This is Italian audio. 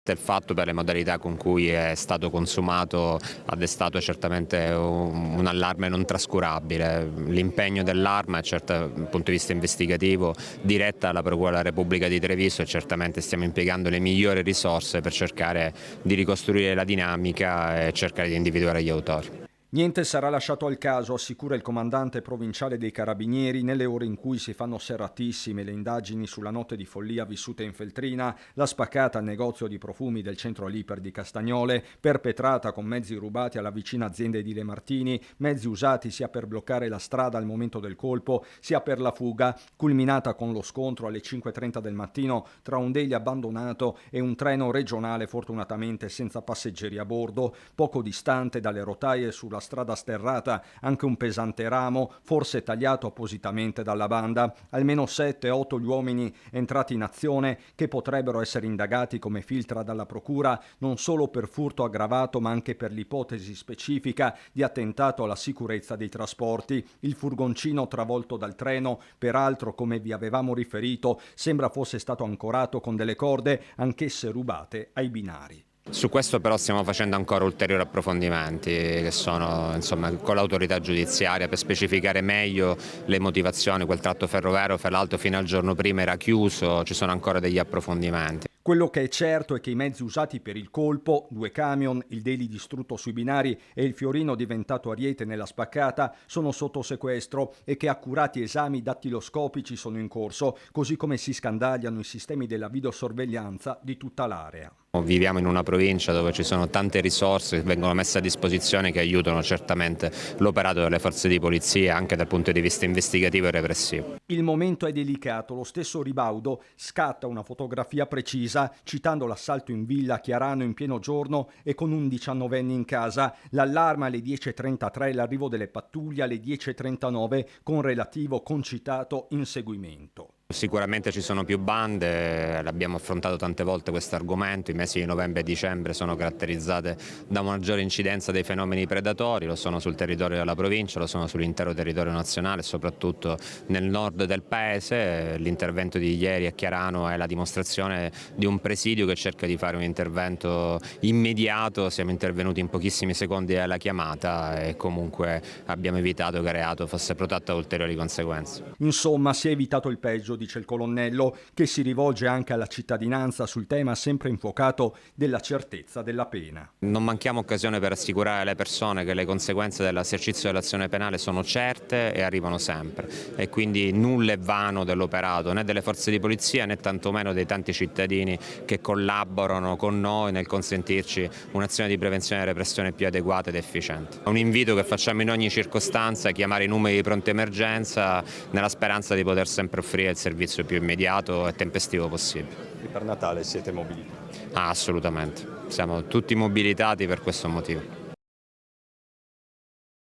Il fatto per le modalità con cui è stato consumato ha destato certamente un allarme non trascurabile. L'impegno dell'Arma, certo dal punto di vista investigativo, diretta alla Procura della Repubblica di Treviso, e certamente stiamo impiegando le migliori risorse per cercare di ricostruire la dinamica e cercare di individuare gli autori. Niente sarà lasciato al caso, assicura il comandante provinciale dei Carabinieri, nelle ore in cui si fanno serratissime le indagini sulla notte di follia vissuta in Feltrina, la spaccata al negozio di profumi del centro Liper di Castagnole, perpetrata con mezzi rubati alla vicina azienda edile Martini, mezzi usati sia per bloccare la strada al momento del colpo, sia per la fuga, culminata con lo scontro alle 5:30 del mattino tra un daily abbandonato e un treno regionale fortunatamente senza passeggeri a bordo, poco distante dalle rotaie sulla strada sterrata anche un pesante ramo, forse tagliato appositamente dalla banda. Almeno 7-8 gli uomini entrati in azione che potrebbero essere indagati, come filtra dalla procura, non solo per furto aggravato ma anche per l'ipotesi specifica di attentato alla sicurezza dei trasporti. Il furgoncino travolto dal treno, peraltro come vi avevamo riferito, sembra fosse stato ancorato con delle corde, anch'esse rubate ai binari. Su questo però stiamo facendo ancora ulteriori approfondimenti che sono con l'autorità giudiziaria per specificare meglio le motivazioni. Quel tratto ferroviario fra l'altro fino al giorno prima era chiuso, ci sono ancora degli approfondimenti. Quello che è certo è che i mezzi usati per il colpo, 2 camion, il daily distrutto sui binari e il fiorino diventato ariete nella spaccata, sono sotto sequestro e che accurati esami dattiloscopici sono in corso, così come si scandagliano i sistemi della videosorveglianza di tutta l'area. Viviamo in una provincia dove ci sono tante risorse che vengono messe a disposizione che aiutano certamente l'operato delle forze di polizia anche dal punto di vista investigativo e repressivo. Il momento è delicato, lo stesso Ribaudo scatta una fotografia precisa citando l'assalto in villa a Chiarano in pieno giorno e con un 19enne in casa, l'allarme alle 10:33, l'arrivo delle pattuglie alle 10:39 con relativo concitato inseguimento. Sicuramente ci sono più bande, abbiamo affrontato tante volte questo argomento, i mesi di novembre e dicembre sono caratterizzate da una maggiore incidenza dei fenomeni predatori, lo sono sul territorio della provincia, lo sono sull'intero territorio nazionale, soprattutto nel nord del paese. L'intervento di ieri a Chiarano è la dimostrazione di un presidio che cerca di fare un intervento immediato, siamo intervenuti in pochissimi secondi alla chiamata e comunque abbiamo evitato che il reato fosse protratto da ulteriori conseguenze. Insomma, si è evitato il peggio, dice il colonnello, che si rivolge anche alla cittadinanza sul tema sempre infuocato della certezza della pena. Non manchiamo occasione per assicurare alle persone che le conseguenze dell'esercizio dell'azione penale sono certe e arrivano sempre e quindi nulla è vano dell'operato né delle forze di polizia né tantomeno dei tanti cittadini che collaborano con noi nel consentirci un'azione di prevenzione e repressione più adeguata ed efficiente. Un invito che facciamo in ogni circostanza: chiamare i numeri di pronta emergenza nella speranza di poter sempre offrire il servizio più immediato e tempestivo possibile. E per Natale siete mobilitati? Assolutamente, siamo tutti mobilitati per questo motivo.